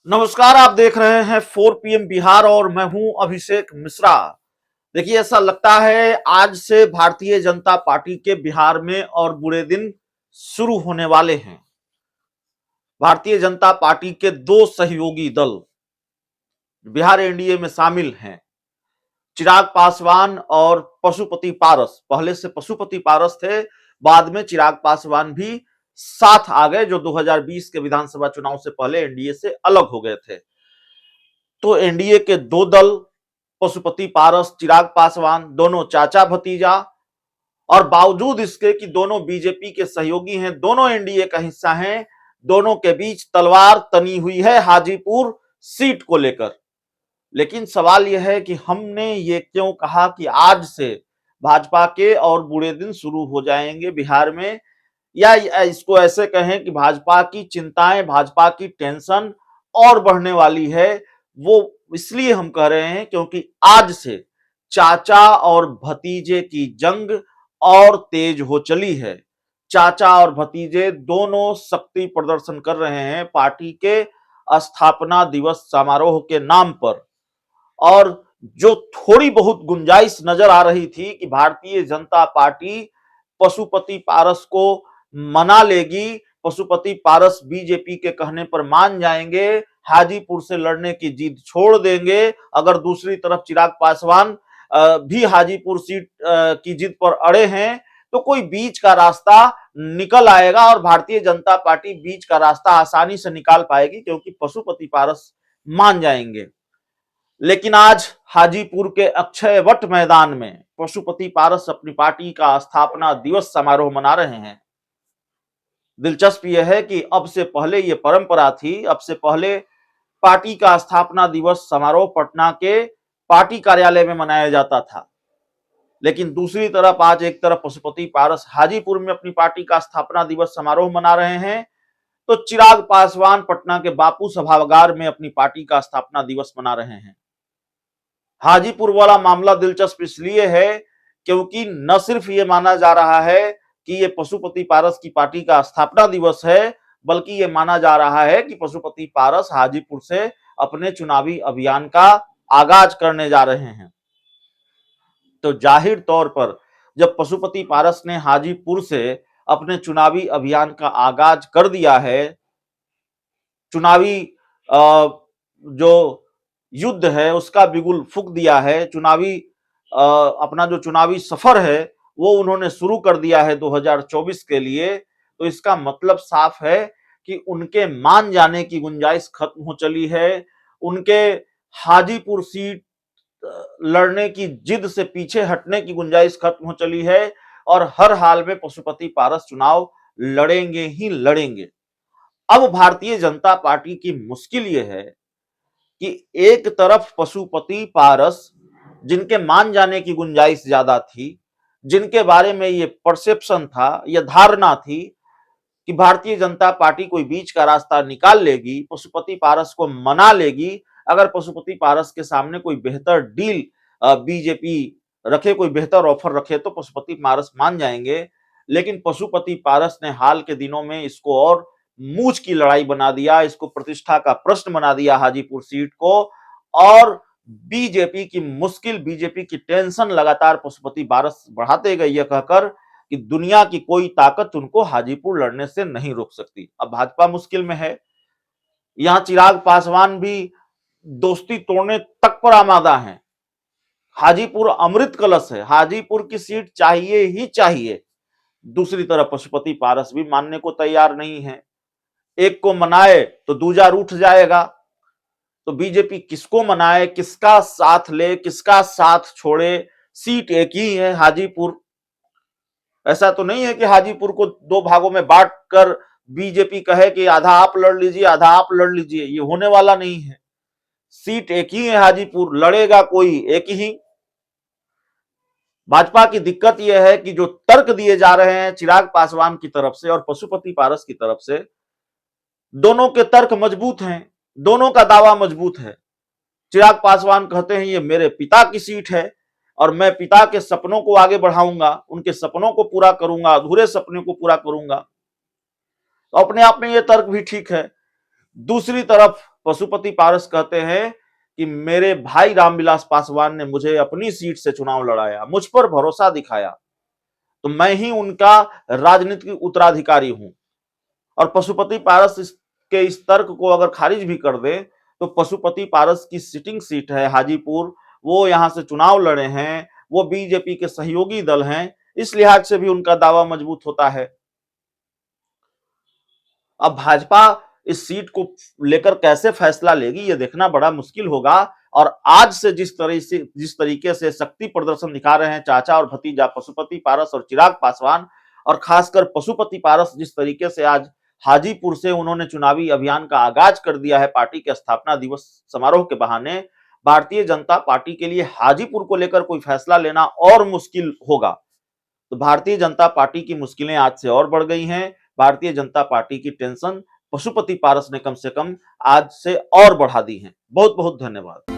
नमस्कार, आप देख रहे हैं 4 PM बिहार और मैं हूं अभिषेक मिश्रा। देखिए, ऐसा लगता है आज से भारतीय जनता पार्टी के बिहार में और बुरे दिन शुरू होने वाले हैं। भारतीय जनता पार्टी के दो सहयोगी दल बिहार एनडीए में शामिल हैं, चिराग पासवान और पशुपति पारस। पहले से पशुपति पारस थे, बाद में चिराग पासवान भी साथ आ गए, जो 2020 के विधानसभा चुनाव से पहले एनडीए से अलग हो गए थे। तो एनडीए के दो दल, पशुपति पारस, चिराग पासवान, दोनों चाचा भतीजा, और बावजूद इसके कि दोनों बीजेपी के सहयोगी हैं, दोनों एनडीए का हिस्सा हैं, दोनों के बीच तलवार तनी हुई है हाजीपुर सीट को लेकर। लेकिन सवाल यह है कि हमने ये क्यों कहा कि आज से भाजपा के और बुरे दिन शुरू हो जाएंगे बिहार में, या इसको ऐसे कहें कि भाजपा की चिंताएं, भाजपा की टेंशन और बढ़ने वाली है। वो इसलिए हम कह रहे हैं क्योंकि आज से चाचा और भतीजे की जंग और तेज हो चली है। चाचा और भतीजे दोनों शक्ति प्रदर्शन कर रहे हैं पार्टी के स्थापना दिवस समारोह के नाम पर। और जो थोड़ी बहुत गुंजाइश नजर आ रही थी कि भारतीय जनता पार्टी पशुपति पारस को मना लेगी, पशुपति पारस बीजेपी के कहने पर मान जाएंगे, हाजीपुर से लड़ने की जिद छोड़ देंगे, अगर दूसरी तरफ चिराग पासवान भी हाजीपुर सीट की जिद पर अड़े हैं, तो कोई बीच का रास्ता निकल आएगा और भारतीय जनता पार्टी बीच का रास्ता आसानी से निकाल पाएगी, क्योंकि पशुपति पारस मान जाएंगे। लेकिन आज हाजीपुर के अक्षय वट मैदान में पशुपति पारस अपनी पार्टी का स्थापना दिवस समारोह मना रहे हैं। दिलचस्प यह है कि अब से पहले ये परंपरा थी, अब से पहले पार्टी का स्थापना दिवस समारोह पटना के पार्टी कार्यालय में मनाया जाता था। लेकिन दूसरी तरफ आज एक तरफ पशुपति पारस हाजीपुर में अपनी पार्टी का स्थापना दिवस समारोह मना रहे हैं, तो चिराग पासवान पटना के बापू सभागार में अपनी पार्टी का स्थापना दिवस मना रहे हैं। हाजीपुर वाला मामला दिलचस्प इसलिए है क्योंकि न सिर्फ ये माना जा रहा है कि ये पशुपति पारस की पार्टी का स्थापना दिवस है, बल्कि ये माना जा रहा है कि पशुपति पारस हाजीपुर से अपने चुनावी अभियान का आगाज करने जा रहे हैं। तो जाहिर तौर पर जब पशुपति पारस ने हाजीपुर से अपने चुनावी अभियान का आगाज कर दिया है, चुनावी जो युद्ध है उसका बिगुल फूंक दिया है, चुनावी अपना जो चुनावी सफर है वो उन्होंने शुरू कर दिया है 2024 के लिए, तो इसका मतलब साफ है कि उनके मान जाने की गुंजाइश खत्म हो चली है। उनके हाजीपुर सीट लड़ने की जिद से पीछे हटने की गुंजाइश खत्म हो चली है और हर हाल में पशुपति पारस चुनाव लड़ेंगे ही लड़ेंगे। अब भारतीय जनता पार्टी की मुश्किल यह है कि एक तरफ पशुपति पारस, जिनके मान जाने की गुंजाइश ज्यादा थी, जिनके बारे में ये परसेप्शन था, यह धारणा थी कि भारतीय जनता पार्टी कोई बीच का रास्ता निकाल लेगी, पशुपति पारस को मना लेगी, अगर पशुपति पारस के सामने कोई बेहतर डील बीजेपी रखे, कोई बेहतर ऑफर रखे, तो पशुपति पारस मान जाएंगे। लेकिन पशुपति पारस ने हाल के दिनों में इसको और मूंछ की लड़ाई बना दिया, इसको प्रतिष्ठा का प्रश्न बना दिया हाजीपुर सीट को, और बीजेपी की मुश्किल, बीजेपी की टेंशन लगातार पशुपति पारस बढ़ाते गए, यह कहकर कि दुनिया की कोई ताकत उनको हाजीपुर लड़ने से नहीं रोक सकती। अब भाजपा मुश्किल में है, यहां चिराग पासवान भी दोस्ती तोड़ने तक पर आमादा हैं। हाजीपुर अमृत कलश है, हाजीपुर की सीट चाहिए ही चाहिए। दूसरी तरफ पशुपति पारस भी मानने को तैयार नहीं है, एक को मनाए तो दूजा रूठ जाएगा। तो बीजेपी किसको मनाए, किसका साथ ले, किसका साथ छोड़े, सीट एक ही है हाजीपुर। ऐसा तो नहीं है कि हाजीपुर को दो भागों में बांट कर बीजेपी कहे कि आधा आप लड़ लीजिए, आधा आप लड़ लीजिए, ये होने वाला नहीं है। सीट एक ही है हाजीपुर, लड़ेगा कोई एक ही। भाजपा की दिक्कत यह है कि जो तर्क दिए जा रहे हैं चिराग पासवान की तरफ से और पशुपति पारस की तरफ से, दोनों के तर्क मजबूत हैं, दोनों का दावा मजबूत है। चिराग पासवान कहते हैं ये मेरे पिता की सीट है और मैं पिता के सपनों को आगे बढ़ाऊंगा, उनके सपनों को पूरा करूंगा, अधूरे सपनों को पूरा करूंगा। तो अपने आप में यह तर्क भी ठीक है। दूसरी तरफ पशुपति पारस कहते हैं कि मेरे भाई रामविलास पासवान ने मुझे अपनी सीट से चुनाव लड़ाया, मुझ पर भरोसा दिखाया, तो मैं ही उनका राजनीतिक उत्तराधिकारी हूं। और पशुपति पारस के इस तर्क को अगर खारिज भी कर दे तो पशुपति पारस की सिटिंग सीट है हाजीपुर, वो यहां से चुनाव लड़े हैं, वो बीजेपी के सहयोगी दल हैं, इस लिहाज से भी उनका दावा मजबूत होता है। अब भाजपा इस सीट को लेकर कैसे फैसला लेगी यह देखना बड़ा मुश्किल होगा। और आज से जिस तरीके से शक्ति प्रदर्शन दिखा रहे हैं चाचा और भतीजा पशुपति पारस और चिराग पासवान, और खासकर पशुपति पारस जिस तरीके से आज हाजीपुर से उन्होंने चुनावी अभियान का आगाज कर दिया है पार्टी के स्थापना दिवस समारोह के बहाने, भारतीय जनता पार्टी के लिए हाजीपुर को लेकर कोई फैसला लेना और मुश्किल होगा। तो भारतीय जनता पार्टी की मुश्किलें आज से और बढ़ गई हैं। भारतीय जनता पार्टी की टेंशन पशुपति पारस ने कम से कम आज से और बढ़ा दी है। बहुत बहुत धन्यवाद।